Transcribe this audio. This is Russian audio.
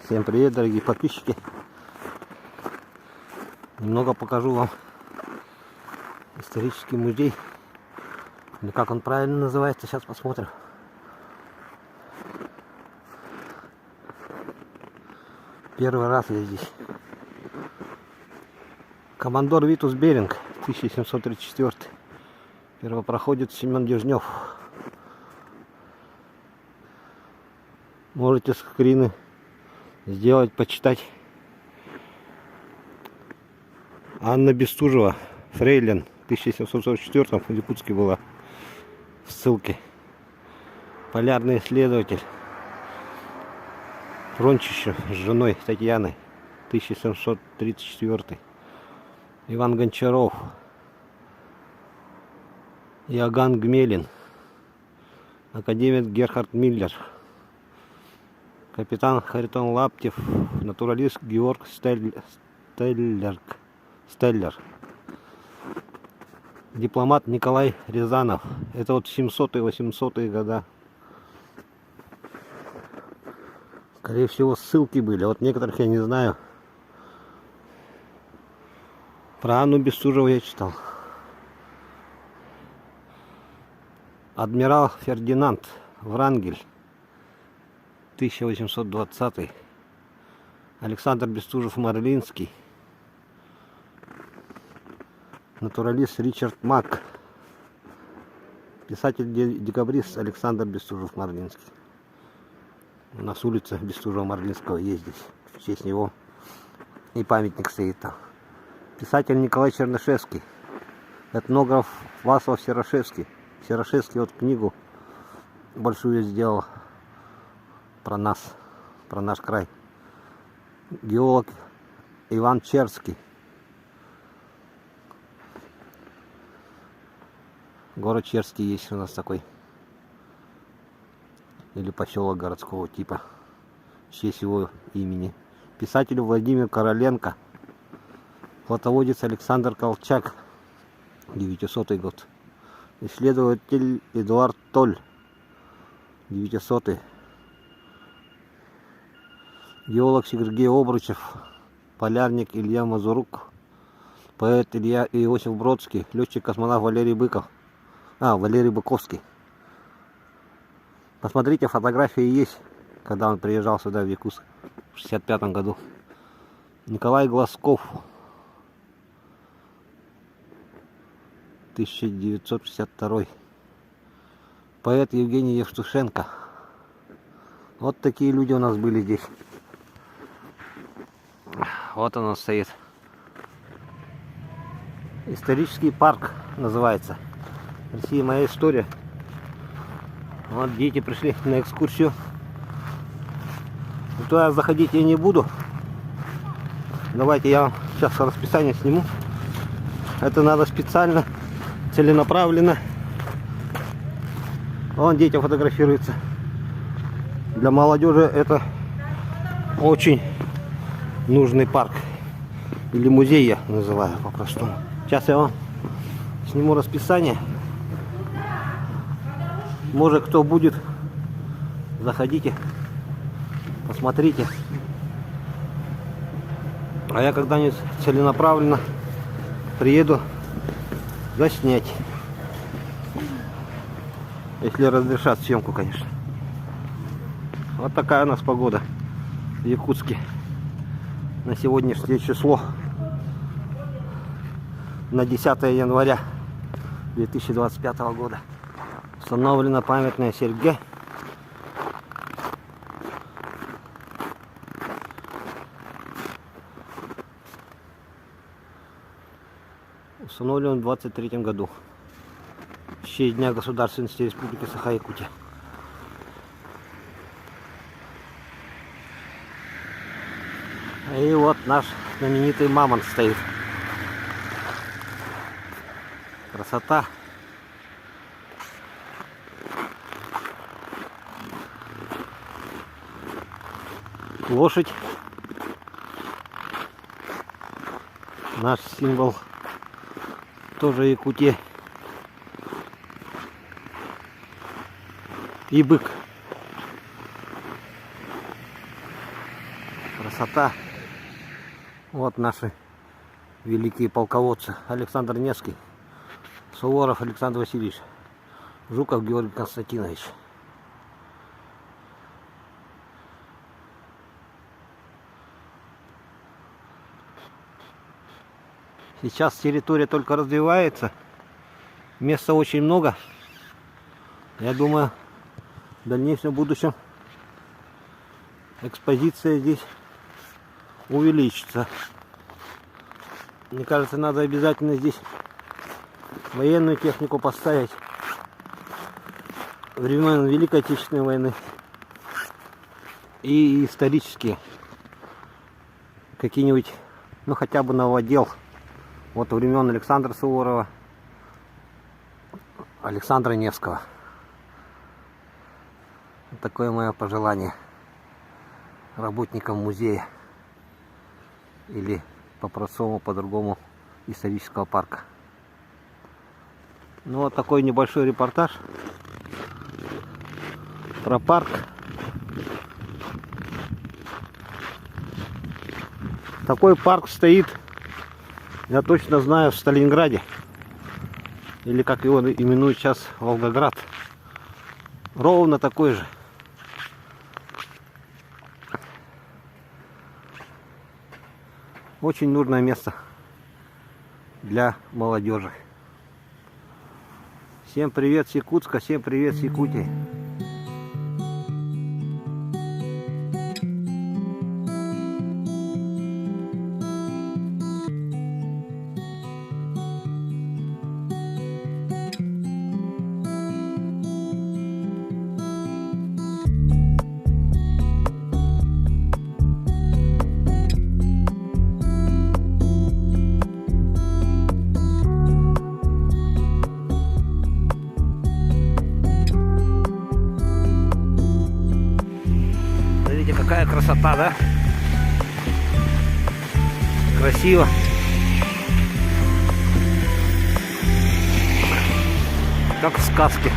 Всем привет, дорогие подписчики. Немного покажу вам исторический музей. Или как он правильно называется, сейчас посмотрим. Первый раз я здесь. Командор Витус Беринг, 1734. Первопроходец Семен Дежнев. Можете скрины сделать, почитать. Анна Бестужева, фрейлин, в 1744 в Якутске была в ссылке. Полярный исследователь Фрончище с женой Татьяной, 1734. Иван Гончаров, Иоганн Гмелин, академик Герхард Миллер, капитан Харитон Лаптев, натуралист Георг Стеллер, дипломат Николай Рязанов. Это вот 700-800-е года. Скорее всего, ссылки были. Вот некоторых я не знаю. Про Анну Бестужеву я читал. Адмирал Фердинанд Врангель, 1820. Александр Бестужев-Марлинский. Натуралист Ричард Мак. Писатель-декабрист Александр Бестужев-Марлинский. У нас улица Бестужева-Марлинского есть здесь. В честь него и памятник стоит там. Писатель Николай Чернышевский. Этнограф Вацлав Серошевский. Серошевский вот книгу большую сделал про нас, про наш край. Геолог Иван Черский. Город Черский есть у нас такой. Или поселок городского типа. В честь его имени. Писатель Владимир Короленко. Флотоводец Александр Колчак. 900 год. Исследователь Эдуард Толь. 900. Геолог Сергей Обручев. Полярник Илья Мазурук. Поэт Илья Иосиф Бродский. Летчик-космонавт Валерий Быков. Валерий Быковский. Посмотрите, фотографии есть, когда он приезжал сюда, в Якутск, в 65 году. Николай Глазков, 1962. Поэт Евгений Евтушенко. Вот такие люди у нас были здесь. Вот он стоит. Исторический парк называется. Россия, моя история. Вот дети пришли на экскурсию. Туда заходить я не буду. Давайте я вам сейчас расписание сниму. Это надо специально, целенаправленно. Вон дети фотографируются. Для молодежи это очень нужный парк. Или музей я называю по-простому. Сейчас я вам сниму расписание. Может, кто будет, заходите, посмотрите. А я когда-нибудь целенаправленно приеду заснять. Если разрешат съемку, конечно. Вот такая у нас погода в Якутске на сегодняшнее число. На 10 января 2025 года. Установлена памятная серьга. Установлена в 23 году. В честь Дня Государственности Республики Саха-Якутия. И вот наш знаменитый мамонт стоит. Красота. Лошадь. Наш символ тоже Якутия. И бык. красота. Вот наши великие полководцы. Александр Невский, Суворов Александр Васильевич, Жуков Георгий Константинович. Сейчас территория только развивается. Места очень много. Я думаю, в дальнейшем будущем экспозиция здесь увеличится. Мне кажется, надо обязательно здесь военную технику поставить времен Великой Отечественной войны и исторические какие-нибудь, ну хотя бы новодел вот времен Александра Суворова, Александра Невского. Такое мое пожелание работникам музея или по-простому, по-другому исторического парка. Ну вот такой небольшой репортаж про парк. Такой парк стоит, я точно знаю, в Сталинграде, или как его именуют сейчас, Волгоград. Ровно такой же. Очень нужное место для молодежи. Всем привет с Якутска, всем привет с Якутии. Какая красота, да? Красиво. Как в сказке.